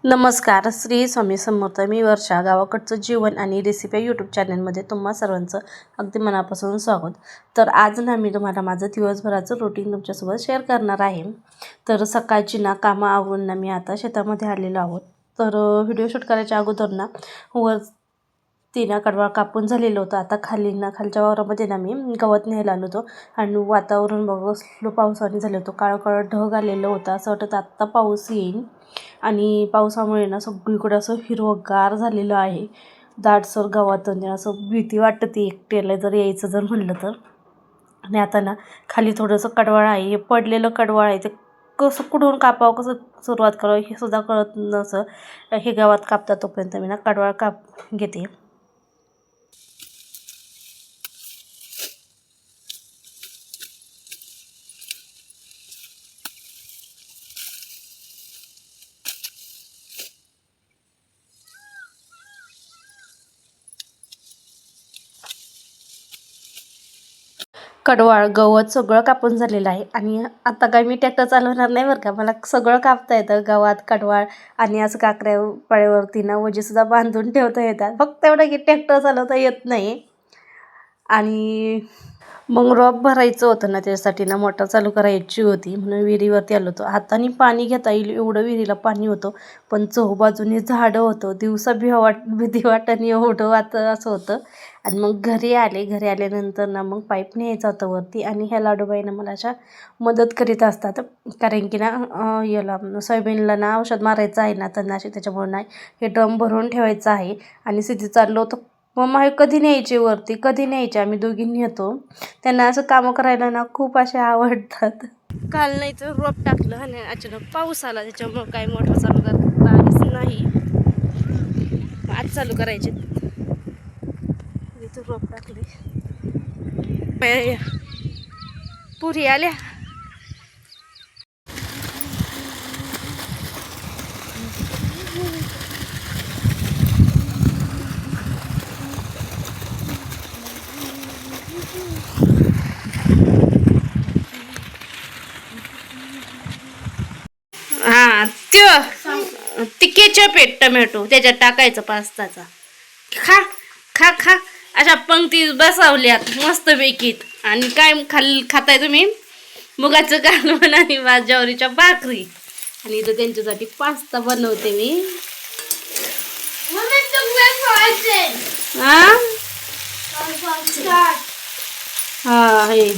नमस्कार, श्री स्वामी समर्थ. मी वर्षा. गावाकडचं जीवन आणि रेसिपी यूट्यूब चॅनलमध्ये तुम्हा सर्वांचं अगदी मनापासून स्वागत. तर आज ना मी तुम्हाला माझं दिवसभराचं रुटीन तुमच्यासोबत शेअर करणार आहे. तर सकाळची ना कामं आवरून ना मी आता शेतामध्ये आलेलो आहोत. तर व्हिडिओ शूट करायच्या अगोदर ना कडवा कडवाळ कापून झालेलं होतं. आता खालच्या वावरामध्ये ना मी गवत न्यायला आलो होतो आणि वातावरण बघ पावसाने झालं होतं. काळं ढग आलेलं होतं. असं वाटतं आत्ता पाऊस येईल. आणि पावसामुळे ना सगळीकडे असं हिरवंगार झालेलं आहे. दाटसर गवताने असं भीती वाटते एकट्याला जर यायचं जर म्हणलं तर. आणि आता ना खाली थोडंसं कडवाळ आहे. हे पडलेलं कडवाळ आहे ते कसं कुठून कापावं, कसं सुरुवात करावं हे सुद्धा कळत नसं. हे गावात कापतात तोपर्यंत मी ना कडवाळ घेते. कडवाळ गवत सगळं कापून झालेलं आहे. आणि आता काय मी ट्रॅक्टर चालवणार नाही बरं का. मला सगळं कापता येतं. गवत, कडवाळ आणि असं काकऱ्या पाळ्यावरती ना वजेसुद्धा बांधून ठेवता येतात. फक्त एवढं की ट्रॅक्टर चालवता येत नाही. आणि मग रॉप भरायचं होतं ना, त्याच्यासाठी ना मोटर चालू करायची होती म्हणून विहिरीवरती आलो होतो. हाताने पाणी घेता येईल एवढं विहिरीला पाणी होतं, पण चहूबाजूने झाडं होतं. दिवसा भीती वाटाने एवढं असं होतं. आणि मग घरी आल्यानंतर ना मग पाईप न्यायचा होता वरती. आणि ह्या लाडूबाईनं मला अशा मदत करीत असतात, कारण की ना याला सोयाबीनला ना औषध मारायचं आहे ना तणनाशक, त्याच्यामुळे ना हे ड्रम भरून ठेवायचं आहे. आणि सिद्धी चाललो होतं. मम्मा हे कधी न्यायचे वरती, कधी न्यायचे. आम्ही दोघींनी येतो. त्यांना असं कामं करायला ना खूप असे आवडतात. काल नाही तर रोप टाकलं आणि अचानक पाऊस आला, त्याच्यामुळं काही मोटर चालू करता आलीच नाही. आज चालू करायचे. इथं रोप टाकले. पुरी आल्या. हा ते केचप आहे टमॅटो, त्याच्यात टाकायचं पास्ताचा. खा खा खा. अशा पंक्ती बसवल्यात मस्त पैकीत. आणि काय खाताय तुम्ही? मुगाचं कालवण आणि ज्वारीच्या भाकरी. आणि इथं त्यांच्यासाठी पास्ता बनवते मी. हा हे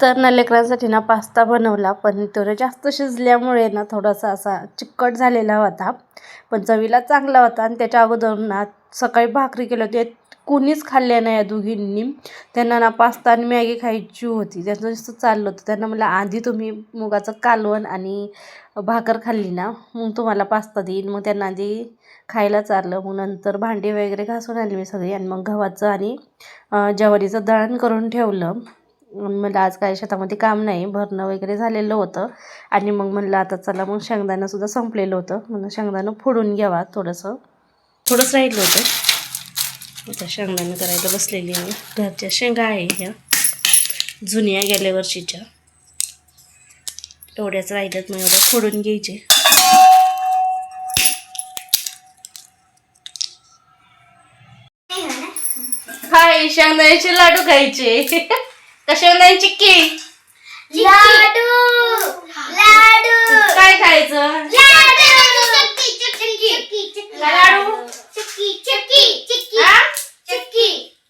तर ना लेकरांसाठी ना पास्ता बनवला, पण तो जास्त शिजल्यामुळे ना थोडासा असा चिकट झालेला होता, पण चवीला चांगला होता. आणि त्याच्या अगोदर ना सकाळी भाकरी केलं होते, कोणीच खाल्ल्या नाही या दोघींनी. त्यांना ना पास्ता आणि मॅगी खायची होती. त्यांचं जास्त चाललं होतं. त्यांना मला आधी तुम्ही मुगाचं कालवण आणि भाकर खाल्ली ना मग तुम्हाला पास्ता देईन. मग त्यांना आधी खायला चाललं. मग नंतर भांडी वगैरे घासून आली मी सगळी. आणि मग गव्हाचं आणि ज्वारीचं दळण करून ठेवलं. मला आज काय शेतामध्ये काम नाही, भरणं वगैरे झालेलं होतं. आणि मग म्हणलं आता चला, मग शेंगदाणंसुद्धा संपलेलं होतं म्हणून शेंगदाणं फोडून घ्यावा. थोडंच राहिलं होतं. आता शेंगदाणं करायला बसलेली आहे. घरच्या शेंगा आहे ह्या, जुन्या गेल्या वर्षीच्या, एवढ्याच राहिल्यात. मग एवढ्या फोडून घ्यायचे. हाय, शेंगदाण्याचे लाडू खायचे. शेंगदाणे चिक्की लाडू काय खायचं?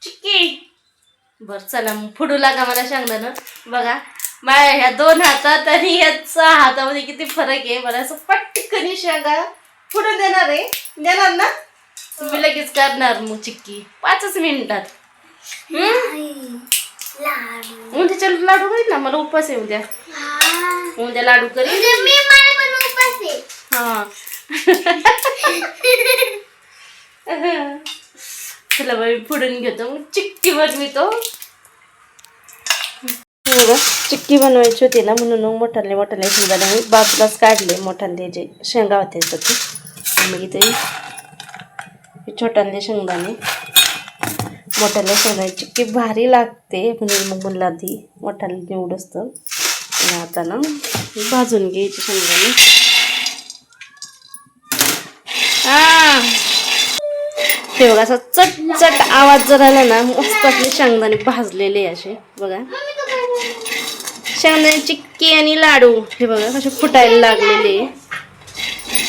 चिक्की. बर चला मग फोडू लागा मला शेंगदाणं. बघा माझ्या ह्या 2 हातात आणि ह्या 6 हातामध्ये किती फरक आहे. मला असं पटकन शेंगा फोडून देणार ना. मी लगेच करणार मग चिक्की 5च मिनिटात. उद्याच्या लाडू करीन ना, मला उपवास आहे उद्या. उद्या लाडू करीन. हा चला बाई फोडून घेतो, मग चिक्की बनवितो. चिक्की बनवायची होती ना म्हणून मोठाले शेंगदाणे मी बाजूलाच काढले. मोठाले जे शेंगा होते त्याचे. मग इथे छोटाले शेंगदाणे मोठ्याला शेंगदाण्याची चिक्की भारी लागते, म्हणजे मग म्हणलं आधी मोठ्याला निवड असतं. आणि आता ना भाजून घ्यायची शेंगदाणे. ते बघा असं चट आवाज जर आला ना, मस्त आपले शेंगदाणे भाजलेले असे बघा. शेंगदाणे चिक्की आणि लाडू हे बघा कसे फुटायला लागलेले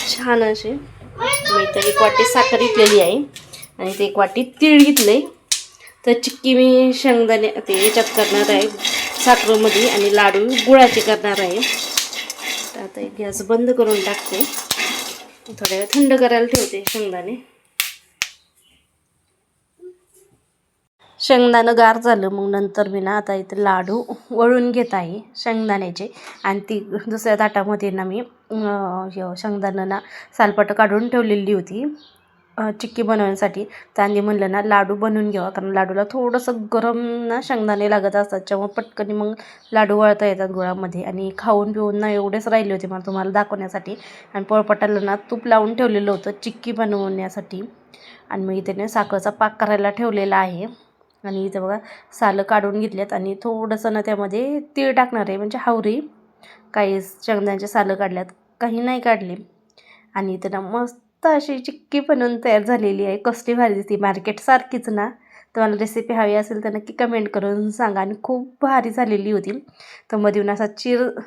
छान असे. मी तर 1 वाटी साखर घेतलेली आहे आणि ते 1 वाटी तीळ घेतले. तर चिक्की मी शेंगदाणे ते याच्यात करणार आहे साखरेमध्ये आणि लाडू गुळाचे करणार आहे. तर आता गॅस बंद करून टाकते, थोड्या वेळ थंड करायला ठेवते शेंगदाणे. शेंगदाणं गार झालं मग नंतर मी ना आता इथे लाडू वळून घेत आहे शेंगदाण्याचे. आणि ती दुसऱ्या ताटामध्ये ना मी शेंगदाणं ना सालपट काढून ठेवलेली होती चिक्की बनवण्यासाठी. त्यांनी म्हणलं ना लाडू बनवून घ्यावा, कारण लाडूला थोडंसं गरम ना शेंगदाणे लागत असतात, त्यामुळे पटकन मग लाडू वळता येतात गुळामध्ये. आणि खाऊन पिऊन ना एवढेच राहिले होते मला तुम्हाला दाखवण्यासाठी. आणि पोळपाटाला ना तूप लावून ठेवलेलं होतं चिक्की बनवण्यासाठी. आणि मग इथे साखरेचा पाक करायला ठेवलेला आहे. आणि इथं बघा सालं काढून घेतल्यात आणि थोडंसं ना त्यामध्ये तीळ टाकणार आहे, म्हणजे हावरी. काही शेंगदाण्याचे सालं काढल्यात, काही नाही काढले. आणि इथं ना मस्त अशी चिक्की बनवून तयार झालेली आहे. कसली भारी दिसते, मार्केटसारखीच ना. तुम्हाला रेसिपी हवी असेल तर नक्की कमेंट करून सांगा. आणि खूप भारी झालेली होती. तर मध्ये असा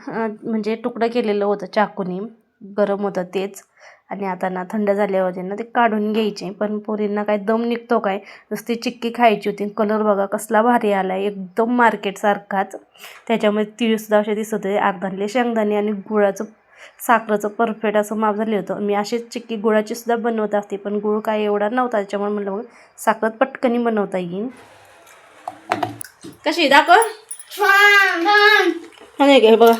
म्हणजे तुकडं केलेलं होतं चाकूने, गरम होतं तेच. आणि आता ना थंड झाल्यावर ना ते काढून घ्यायचे. पण पोरींना काय दम निघतो काय, नुसती चिक्की खायची होती. कलर बघा कसला भारी आला आहे, एकदम मार्केटसारखाच. त्याच्यामध्ये तीळसुद्धा असे दिसत होते, अर्धाले शेंगदाणे आणि गुळाचं साखरेचं परफेक्ट असं माप झालं होतं. मी अशीच चिक्की गुळाची सुद्धा बनवत असते, पण गुळ काय एवढा नव्हता, त्याच्यामुळे म्हणलं मग साखरेत पटकनी बनवता येईल. कशी दाखव, छान बघा